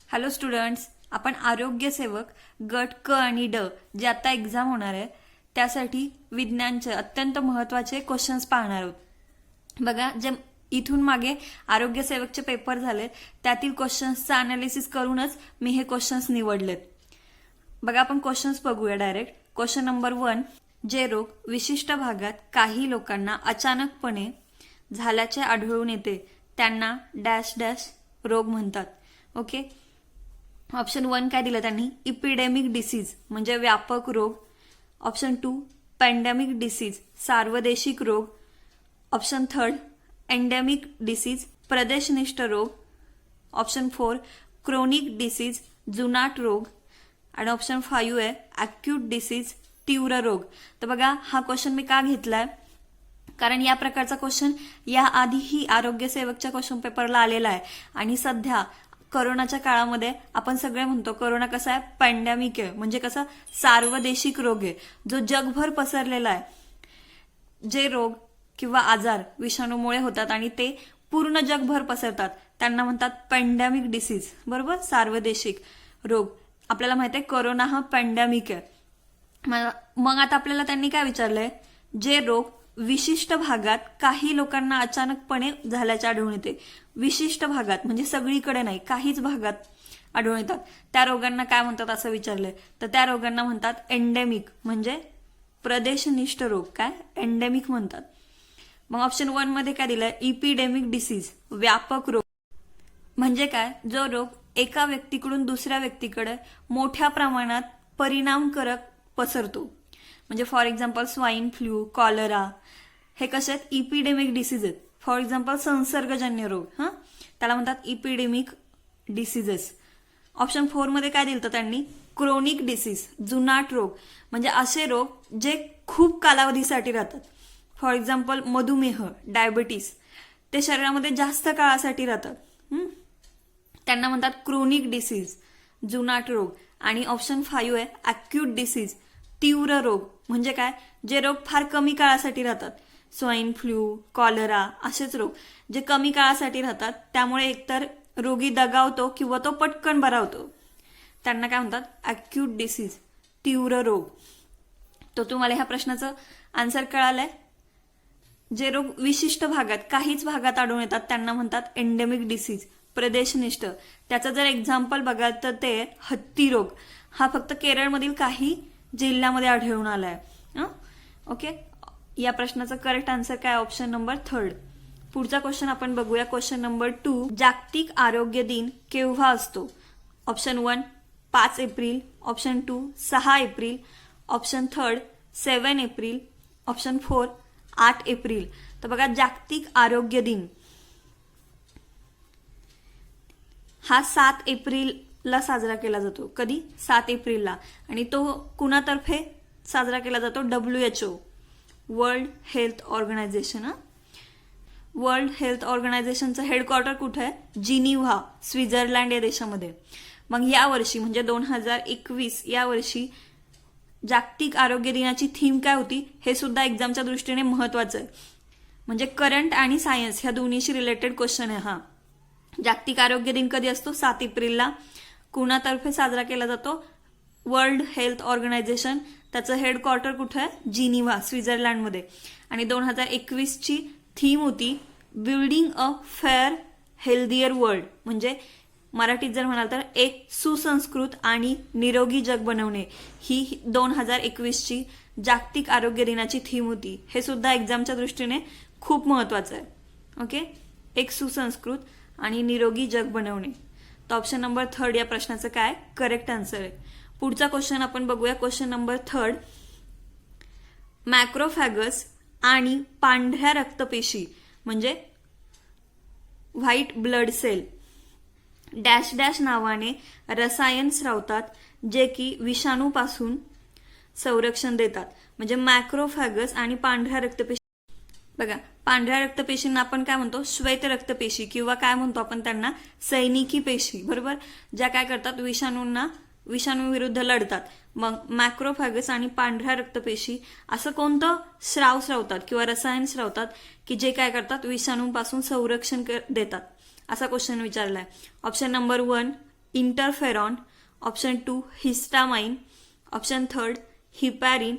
Hello students, आपण आरोग्य सेवक गट क आणि ड जे आता एक्झाम होणार आहे त्यासाठी विज्ञानचे अत्यंत महत्त्वाचे क्वेश्चन्स पाहणार आहोत. बघा, जे इथून मागे आरोग्य सेवकचे पेपर झाले त्यातील क्वेश्चन्सचं अनालिसिस करूनच मी हे क्वेश्चन्स निवडलेत. बघा, आपण क्वेश्चन्स बघूया डायरेक्ट. क्वेश्चन नंबर 1, जे रोग विशिष्ट भागात काही लोकांना अचानकपणे झाल्याचे आढळून येते त्यांना डॅश डॅश रोग म्हणतात. ओके, ऑप्शन 1 काय दिलं त्यांनी? इपिडेमिक डिसीज म्हणजे व्यापक रोग. ऑप्शन 2 पॅन्डेमिक डिसीज सार्वदेशिक रोग. ऑप्शन 3 एंडेमिक डिसीज प्रदेशनिष्ठ रोग. ऑप्शन 4 क्रोनिक डिसीज जुनाट रोग. आणि ऑप्शन 5 आहे अॅक्यूट डिसीज तीव्र रोग. तर बघा, हा क्वेश्चन मी का घेतलाय कारण या प्रकारचा क्वेश्चन या आधीही आरोग्य सेवकच्या क्वेश्चन पेपरला आलेला आहे. आणि सध्या कोरोनाच्या काळामध्ये आपण सगळे म्हणतो कोरोना कसा आहे? पॅन्डेमिक आहे, म्हणजे कसं सार्वदेशिक रोग आहे जो जगभर पसरलेला आहे. जे रोग किंवा आजार विषाणूमुळे होतात आणि ते पूर्ण जगभर पसरतात त्यांना म्हणतात पॅन्डेमिक डिसीज. बरोबर, सार्वदेशिक रोग. आपल्याला माहिती आहे कोरोना हा पॅन्डेमिक आहे. मग आता आपल्याला त्यांनी काय विचारलंय? जे रोग विशिष्ट भागात काही लोकांना अचानकपणे झाल्याचे आढळून येते. विशिष्ट भागात म्हणजे सगळीकडे नाही, काहीच भागात आढळून येतात, त्या रोगांना काय म्हणतात असं विचारलंय. तर त्या रोगांना म्हणतात एंडेमिक म्हणजे प्रदेशनिष्ठ रोग. काय एंडेमिक म्हणतात. मग ऑप्शन 1 मध्ये काय दिलंय? इपिडेमिक डिसीज व्यापक रोग म्हणजे काय? जो रोग एका व्यक्तीकडून दुसऱ्या व्यक्तीकडे मोठ्या प्रमाणात परिणामकारक पसरतो. म्हणजे for example swine flu, cholera हे कसे आहेत? इपिडेमिक डिसीज आहेत. फॉर एक्झाम्पल संसर्गजन्य रोग, त्याला म्हणतात इपिडेमिक डिसीजेस. ऑप्शन 4 मध्ये काय दिलं त्यांनी? क्रोनिक डिसीज जुनाट रोग म्हणजे असे रोग जे खूप कालावधीसाठी राहतात. फॉर एक्झाम्पल मधुमेह, डायबिटीस ते शरीरामध्ये जास्त काळासाठी राहतात, त्यांना म्हणतात क्रोनिक डिसीज जुनाट रोग. आणि ऑप्शन 5 आहे अॅक्यूट डिसीज तीव्र रोग म्हणजे काय? जे रोग फार कमी काळासाठी राहतात. स्वाईन फ्लू, कॉलरा असेच रोग जे कमी काळासाठी राहतात, त्यामुळे एकतर रोगी दगावतो किंवा तो पटकन बरा होतो, त्यांना काय म्हणतात? अॅक्यूट डिसीज तीव्र रोग. तो तुम्हाला ह्या प्रश्नाचं आन्सर कळालंय? जे रोग विशिष्ट भागात काहीच भागात आढळून येतात त्यांना म्हणतात एंडेमिक डिसीज प्रदेशनिष्ठ. त्याचं जर एक्झाम्पल बघाल तर ते हत्ती रोग हा फक्त केरळमधील काही जिल्ह्यामध्ये आढळून आलाय. ओके, या प्रश्नाचं करेक्ट आन्सर काय? Option number 3. पुढचा क्वेश्चन आपण बघूया. क्वेश्चन नंबर 2, जागतिक आरोग्य दिन केव्हा असतो? Option 1 5 April. Option 2 6 April. Option 3 7 April. Option 4 8 April. तर बघा, जागतिक आरोग्य दिन हा 7 एप्रिलला साजरा केला जातो. कधी? 7 एप्रिलला. आणि तो कुणातर्फे साजरा केला जातो? WHO world health organisation. World health ऑर्गनायझेशनचं हेडक्वार्टर कुठे आहे? जिनिव्हा, स्वित्झर्लंड या देशामध्ये. मग या वर्षी म्हणजे 2021 या वर्षी जागतिक आरोग्य दिनाची थीम काय होती हे सुद्धा एक्झामच्या दृष्टीने महत्वाचं आहे. म्हणजे करंट आणि सायन्स ह्या दोन्हीशी रिलेटेड क्वेश्चन आहे हा. जागतिक आरोग्य दिन कधी असतो? 7 एप्रिलला. कुणातर्फे साजरा केला जातो? World health Organization. त्याचं हेडक्वार्टर कुठं आहे? जिनिव्हा, स्वित्झर्लंडमध्ये. आणि 2021ची थीम होती building a fair healthier world म्हणजे मराठीत जर म्हणाल तर एक सुसंस्कृत आणि निरोगी जग बनवणे ही 2021ची जागतिक आरोग्य दिनाची थीम होती. हे सुद्धा एक्झामच्या दृष्टीने खूप महत्वाचं आहे. ओके, एक सुसंस्कृत आणि निरोगी जग बनवणे. तर ऑप्शन नंबर 3 या प्रश्नाचं काय करेक्ट आन्सर आहे. पुढचा क्वेश्चन आपण बघूया. क्वेश्चन नंबर 3, मॅक्रोफॅगस आणि पांढऱ्या रक्तपेशी म्हणजे white blood cell dash dash नावाने रसायन स्रावतात जे की विषाणूपासून संरक्षण देतात. म्हणजे मॅक्रोफॅगस आणि पांढऱ्या रक्तपेशी. बघा, पांढऱ्या रक्तपेशींना आपण काय म्हणतो? श्वेत रक्तपेशी किंवा काय म्हणतो आपण त्यांना? सैनिकी पेशी. बरोबर, ज्या काय करतात? विषाणूविरुद्ध लढतात. मग मॅक्रोफॅगस आणि पांढऱ्या रक्तपेशी असं कोणतं स्रावतात किंवा रसायन स्रावतात की जे काय करतात? विषाणूपासून संरक्षण देतात. असा क्वेश्चन विचारलाय. Option number 1 interferon, option 2 histamine, option 3 heparin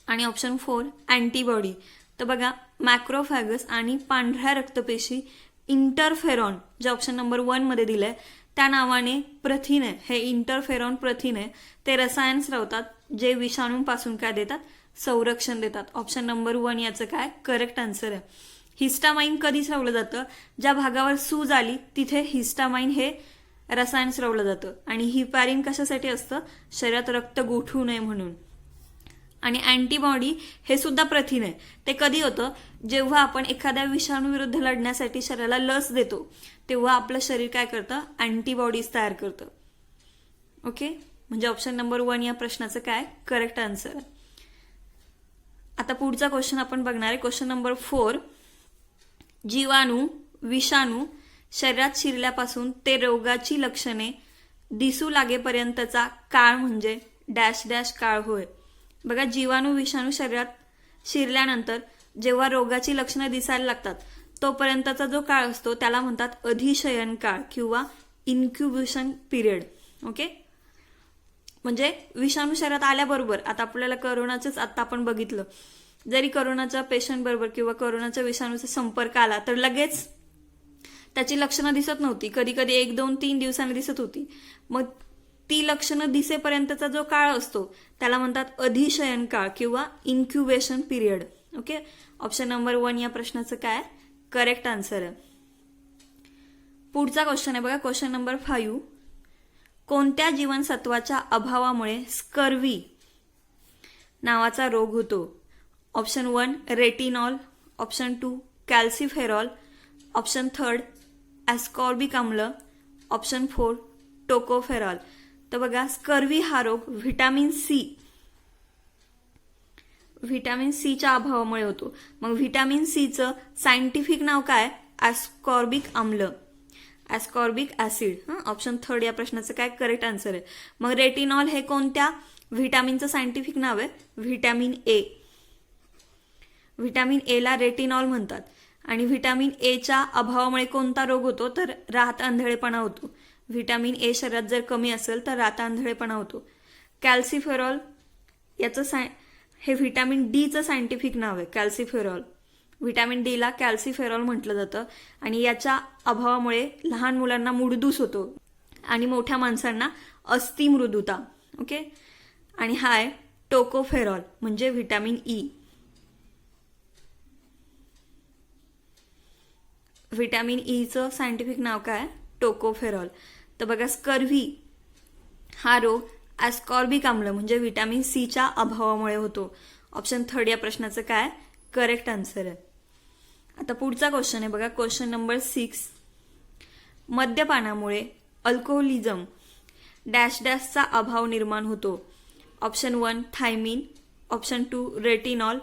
आणि ऑप्शन 4 अँटीबॉडी. तर बघा मॅक्रोफॅगस आणि पांढऱ्या रक्तपेशी इंटरफेरॉन जे ऑप्शन नंबर 1 मध्ये दिलंय त्या नावाने प्रथिन आहे, हे इंटरफेरॉन प्रथिन आहे, ते रसायन स्रवतात जे विषाणूंपासून काय देतात, संरक्षण देतात. ऑप्शन नंबर 1 याचं काय करेक्ट आन्सर आहे. हिस्टामाइन कधी स्रवलं जातं, ज्या भागावर सूज आली तिथे हिस्टामाइन हे रसायन स्रवलं जातं. आणि हिपॅरिन कशासाठी असतं, शरीरात रक्त गोठू नये म्हणून. आणि अँटीबॉडी हे सुद्धा प्रथिन आहे. ते कधी होतं, जेव्हा आपण एखाद्या विषाणू विरुद्ध लढण्यासाठी शरीराला लस देतो तेव्हा आपलं शरीर काय करतं, अँटीबॉडीज तयार करतं. ओके, म्हणजे ऑप्शन नंबर 1 या प्रश्नाचं काय करेक्ट आन्सर आहे. आता पुढचा क्वेश्चन आपण बघणार आहे, क्वेश्चन नंबर 4. जीवाणू विषाणू शरीरात शिरल्यापासून ते रोगाची लक्षणे दिसू लागेपर्यंतचा काळ म्हणजे डॅश डॅश काळ होय. बघा जीवाणू विषाणू शरीरात शिरल्यानंतर जेव्हा रोगाची लक्षणं दिसायला लागतात तोपर्यंतचा जो काळ असतो त्याला म्हणतात अधिशयन काळ किंवा इन्क्युबेशन पिरियड. ओके, म्हणजे विषाणू शरीरात आल्याबरोबर, आता आपल्याला करोनाचंच आता आपण बघितलं, जरी करोनाच्या पेशंट बरोबर किंवा करोनाच्या विषाणूचा संपर्क आला तर लगेच त्याची लक्षणं दिसत नव्हती, कधी कधी 1, 2, 3 दिवसांनी दिसत होती. मग ती लक्षणं दिसेपर्यंतचा जो काळ असतो त्याला म्हणतात अधिशयन काळ किंवा incubation period. Okay, option number 1 या प्रश्नाचं काय करेक्ट आन्सर आहे. पुढचा क्वेश्चन आहे बघा, क्वेश्चन नंबर 5. कोणत्या जीवनसत्वाच्या अभावामुळे स्कर्वी नावाचा रोग होतो. Option 1 retinol, option 2 कॅल्सिफेरॉल, option 3 ascorbic आम्ल, ऑप्शन 4 टोकोफेरॉल. तर बघा स्कर्वी हा रोग व्हिटॅमिन सीच्या अभावामुळे होतो. मग व्हिटॅमिन सीचं सायंटिफिक नाव काय, ॲस्कॉर्बिक आम्ल, ॲस्कॉर्बिक ऍसिड. ऑप्शन 3 या प्रश्नाचं काय करेक्ट आन्सर आहे. मग रेटिनॉल हे कोणत्या व्हिटॅमिनचं सायंटिफिक नाव आहे, व्हिटॅमिन ए. व्हिटॅमिन एला रेटिनॉल म्हणतात. आणि व्हिटॅमिन एच्या अभावामुळे कोणता रोग होतो, तर रात आंधळेपणा होतो. व्हिटॅमिन ए शरीरात जर कमी असेल तर रात आंधळेपणा होतो. कॅल्सिफेरॉल याचं हे व्हिटॅमिन डीचं सायंटिफिक नाव आहे कॅल्सिफेरॉल. व्हिटॅमिन डीला कॅल्सिफेरॉल म्हटलं जातं. आणि याच्या अभावामुळे लहान मुलांना मुडदूस होतो आणि मोठ्या माणसांना अस्थिमृदुता. ओके, आणि हा आहे टोकोफेरॉल म्हणजे व्हिटॅमिन ई. व्हिटॅमिन ईचं सायंटिफिक नाव काय, टोकोफेरॉल. तर बघा स्कर्वी हा रोग ॲस्कॉर्बिक आम्ल म्हणजे व्हिटॅमिन सीच्या अभावामुळे होतो. ऑप्शन 3 या प्रश्नाचं काय करेक्ट आन्सर आहे. आता पुढचा क्वेश्चन आहे बघा, क्वेश्चन नंबर 6. मद्यपानामुळे अल्कोहोलिझम डॅश डॅशचा अभाव निर्माण होतो. Option 1 thiamine, option 2 retinol,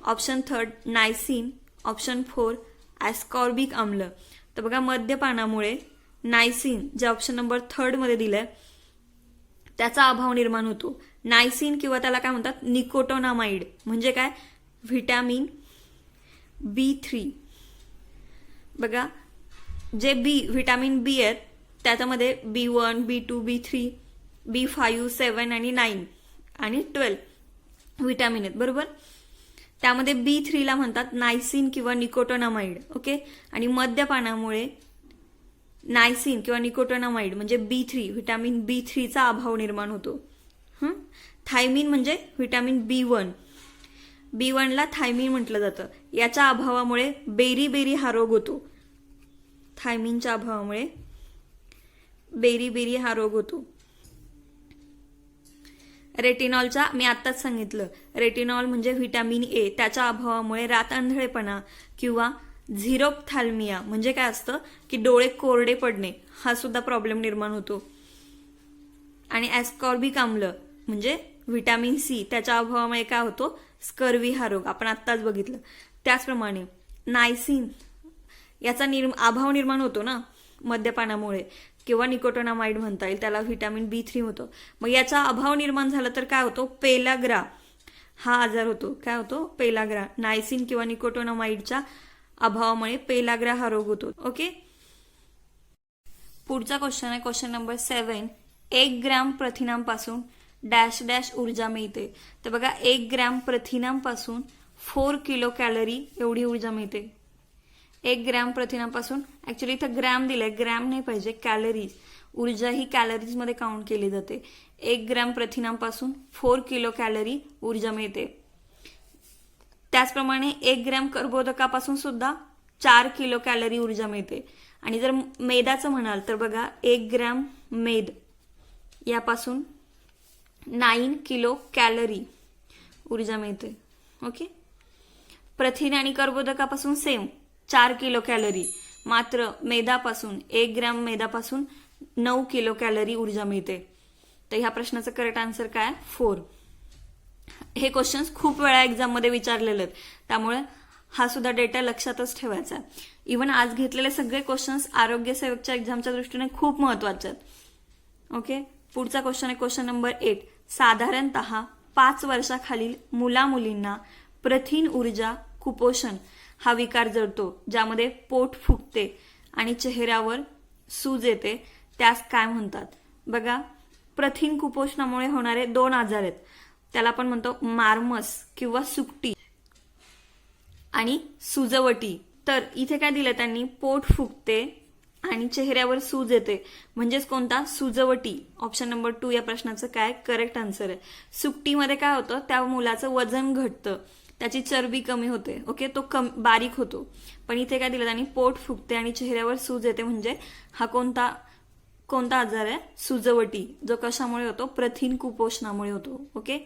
option 3 niacin, option 4 ascorbic आम्ल. तर बघा मद्यपानामुळे नायसिन जे ऑप्शन नंबर 3 मध्ये दिलंय त्याचा अभाव निर्माण होतो. नायसिन किंवा त्याला काय म्हणतात निकोटोनामाइड म्हणजे काय, व्हिटॅमिन B3. बघा जे व्हिटॅमिन बी आहेत त्याच्यामध्ये B1, B2, B3, B5, 7 आणि 9 आणि 12 व्हिटॅमिन आहेत बरोबर. त्यामध्ये B3ला म्हणतात नायसिन किंवा निकोटोनामाइड. ओके, आणि मद्यपानामुळे नायसिन किंवा निकोटोनामाइड म्हणजे B3 व्हिटॅमिन B3चा अभाव निर्माण होतो. थायमिन म्हणजे व्हिटॅमिन B1ला थायमिन म्हटलं जातं. याच्या अभावामुळे बेरी हा रोग होतो. थायमिनच्या अभावामुळे बेरी हा रोग होतो. रेटिनॉलच्या मी आत्ताच सांगितलं, रेटिनॉल म्हणजे व्हिटॅमिन ए, त्याच्या अभावामुळे रात आंधळेपणा किंवा झिरोप्थॅल्मिया म्हणजे काय असतं की डोळे कोरडे पडणे हा सुद्धा प्रॉब्लेम निर्माण होतो. आणि ॲस्कॉर्बिक आम्ल म्हणजे व्हिटॅमिन सी त्याच्या अभावामुळे काय होतो, स्कर्वी हा रोग आपण आत्ताच बघितलं. त्याचप्रमाणे नायसिन याचा अभाव निर्माण होतो ना मद्यपानामुळे किंवा निकोटोनामाइड म्हणता येईल, त्याला व्हिटॅमिन B3 होतं. मग याचा अभाव निर्माण झाला तर काय होतो, पेलाग्रा हा आजार होतो. काय होतो, पेलाग्रा. नायसिन किंवा निकोटोनामाइडच्या अभावामुळे पेलाग्रा हा रोग होतो. ओके, पुढचा क्वेश्चन आहे क्वेश्चन नंबर 7. 1 ग्रॅम प्रथिनांपासून डॅश डॅश ऊर्जा मिळते. तर बघा 1 ग्रॅम प्रथिनांपासून 4 किलो कॅलरी एवढी ऊर्जा मिळते. 1 ग्रॅम प्रथिनांपासून, ऍक्च्युली इथं ग्रॅम दिलंय, ग्रॅम नाही पाहिजे, कॅलरीज. ऊर्जा ही कॅलरीज मध्ये काउंट केली जाते. 1 ग्रॅम प्रथिनांपासून 4 किलो कॅलरी ऊर्जा मिळते. त्याचप्रमाणे 1 ग्रॅम कर्बोदकापासून सुद्धा 4 किलो कॅलरी ऊर्जा मिळते. आणि जर मेदाचं म्हणाल तर बघा 1 ग्रॅम मेद यापासून 9 किलो कॅलरी ऊर्जा मिळते. ओके. प्रथिन आणि कर्बोदकापासून सेम 4 किलो कॅलरी, मात्र मेदापासून 1 ग्रॅम मेदापासून 9 किलो कॅलरी ऊर्जा मिळते. तर ह्या प्रश्नाचं करेक्ट आन्सर काय? 4. हे क्वेश्चन्स खूप वेळा एक्झाम मध्ये विचारलेले आहेत, त्यामुळे हा सुद्धा डेटा लक्षातच ठेवायचा. इव्हन आज घेतलेले सगळे क्वेश्चन्स आरोग्य सेवकच्या एक्झामच्या दृष्टीने खूप महत्वाचे आहेत. ओके. पुढचा क्वेश्चन आहे क्वेश्चन नंबर 8. साधारणतः 5 वर्षाखालील मुलामुलींना प्रथिन ऊर्जा कुपोषण हा विकार जडतो, ज्यामध्ये पोट फुगते आणि चेहऱ्यावर सूज येते, त्यास काय म्हणतात? बघा, प्रथिन कुपोषणामुळे होणारे 2 आजार आहेत. त्याला आपण म्हणतो मार्मस किंवा सुकटी आणि सुजवटी. तर इथे काय दिलं त्यांनी? पोट फुगते आणि चेहऱ्यावर सूज येते, म्हणजेच कोणता? सुजवटी. ऑप्शन नंबर 2 या प्रश्नाचं काय करेक्ट आन्सर आहे. सुकटीमध्ये काय होतं? त्या मुलाचं वजन घटतं, त्याची चरबी कमी होते. ओके. तो बारीक होतो. पण इथे काय दिलं त्यांनी? पोट फुगते आणि चेहऱ्यावर सूज येते, म्हणजे हा कोणता आजार आहे? सुजवटी, जो कशामुळे होतो? प्रथिन कुपोषणामुळे होतो. ओके.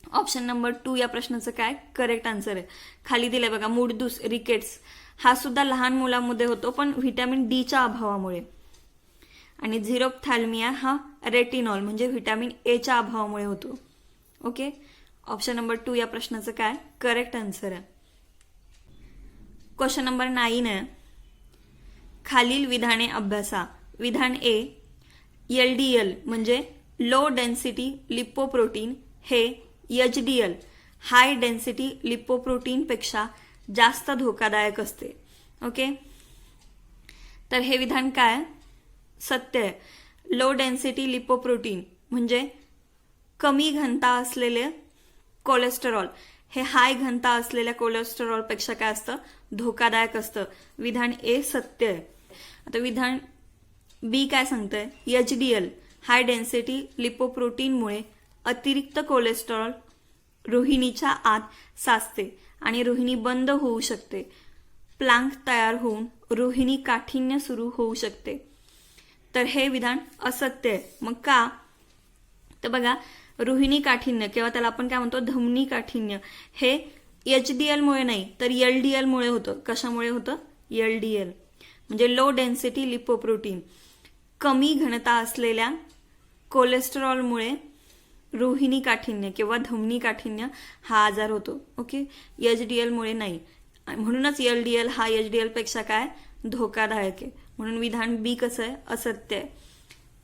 ऑप्शन नंबर 2 या प्रश्नाचं काय करेक्ट आन्सर आहे. खाली दिलंय बघा, मुडदूस, रिकेट्स हा सुद्धा लहान मुलांमध्ये होतो, पण व्हिटॅमिन डीच्या अभावामुळे. आणि झिरोप्थॅल्मिया हा रेटिनॉल म्हणजे व्हिटॅमिन एच्या अभावामुळे होतो. ओके. ऑप्शन नंबर 2 या प्रश्नाचं काय करेक्ट आन्सर आहे. क्वेश्चन नंबर 9 आहे. खालील विधाने अभ्यासा. विधान ए, LDL म्हणजे लो डेन्सिटी लिपोप्रोटीन हे HDL हाय डेन्सिटी लिपोप्रोटीन पेक्षा जास्त धोकादायक असते. ओके. तर हे विधान काय? सत्य आहे. लो डेन्सिटी लिपोप्रोटीन म्हणजे कमी घनता असलेले कोलेस्टेरॉल हे हाय घनता असलेल्या कोलेस्टेरॉल पेक्षा काय असतं? धोकादायक असतं. विधान ए सत्य आहे. आता विधान बी काय सांगतंय? HDL हाय डेन्सिटी लिपोप्रोटीनमुळे अतिरिक्त कोलेस्टेरॉल रोहिणीच्या आत साचते आणि रोहिणी बंद होऊ शकते. प्लांक तयार होऊन रोहिणी काठिण्य सुरू होऊ शकते. तर हे विधान असत्य आहे. मग का? तर बघा, रोहिणी काठिण्य किंवा त्याला आपण काय म्हणतो? धमनी काठिण्य हे HDL मुळे नाही, तर LDL मुळे होतं. कशामुळे होतं? LDL म्हणजे लो डेन्सिटी लिपोप्रोटीन. कमी घनता असलेल्या कोलेस्टेरॉलमुळे रोहिणी काठिण्य किंवा धमनी काठिण्य हा आजार होतो. ओके. HDL मुळे नाही, म्हणूनच LDL हा HDL पेक्षा काय धोकादायक आहे. म्हणून विधान बी कसं आहे? असत्य आहे.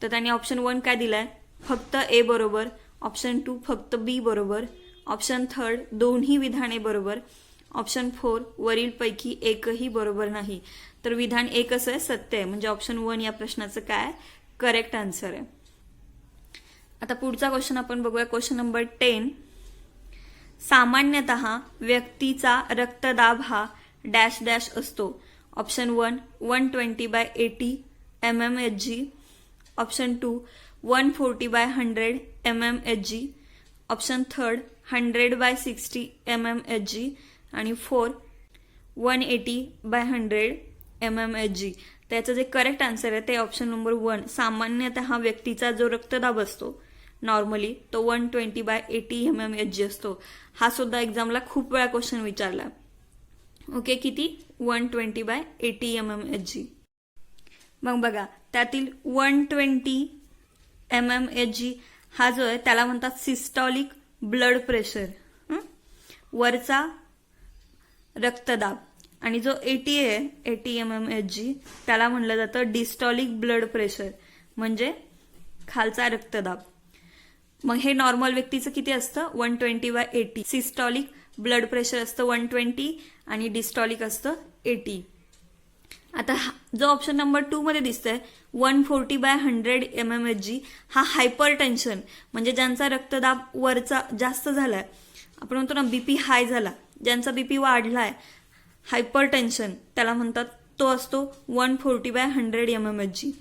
तर त्यांनी ऑप्शन 1 काय दिलाय? फक्त ए बरोबर. ऑप्शन 2 फक्त बी बरोबर. ऑप्शन 3 दोन्ही विधाने बरोबर. ऑप्शन 4 वरील पैकी एकही बरोबर नाही. तर विधान ए कसं आहे? सत्य आहे. म्हणजे ऑप्शन 1 या प्रश्नाचं काय करेक्ट आन्सर आहे. आता पुढचा क्वेश्चन आपण बघूया. Question number 10. सामान्यतः व्यक्तीचा रक्तदाब हा डॅश डॅश असतो. Option 1 120/80 mmHg. Option 2 140/100 mmHg. Option 3 100/60 mmHg. आणि 4 180/100 mmHg. त्याचं जे करेक्ट आन्सर आहे ते ऑप्शन नंबर 1. सामान्यतः व्यक्तीचा जो रक्तदाब असतो नॉर्मली तो 120/80 mmHg असतो. हा सुद्धा एक्झामला खूप वेळा क्वेश्चन विचारला. ओके. किती? 120/80 mmHg. मग बघा, त्यातील 120 mmHg हा जो आहे त्याला म्हणतात सिस्टॉलिक ब्लड प्रेशर, वरचा रक्तदाब. आणि जो 80 mmHg त्याला म्हणलं जातं डिस्टॉलिक ब्लड प्रेशर म्हणजे खालचा रक्तदाब. मग हे नॉर्मल व्यक्तीचं किती असतं? 120/80. सिस्टॉलिक ब्लड प्रेशर असतं 120 आणि डिस्टॉलिक असतं 80. आता जो ऑप्शन नंबर 2 मध्ये दिसतोय 140/100 mmHg, हा हायपर टेन्शन म्हणजे ज्यांचा रक्तदाब वरचा जास्त झालाय, आपण म्हणतो ना बीपी हाय झाला, ज्यांचा बीपी वाढलाय, हायपर टेन्शन त्याला म्हणतात, तो असतो 140/100 mmHg.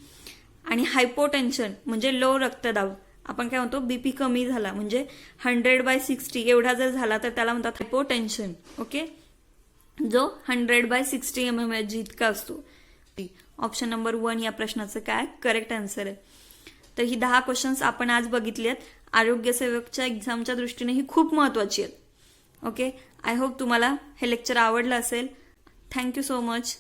आणि हायपोटेन्शन म्हणजे लो रक्तदाब, आपण काय म्हणतो बीपी कमी झाला म्हणजे 100/60 एवढा जर झाला तर त्याला म्हणतात हायपोटेन्शन. ओके, जो 100/60 mmHg इतका असतो. ऑप्शन नंबर 1 या प्रश्नाचं काय करेक्ट आन्सर आहे. तर ही 10 क्वेश्चन्स आपण आज बघितली आहेत. आरोग्य सेवकच्या एक्झामच्या दृष्टीने ही खूप महत्वाची आहेत. ओके, आय होप तुम्हाला हे लेक्चर आवडलं असेल. Thank you so much.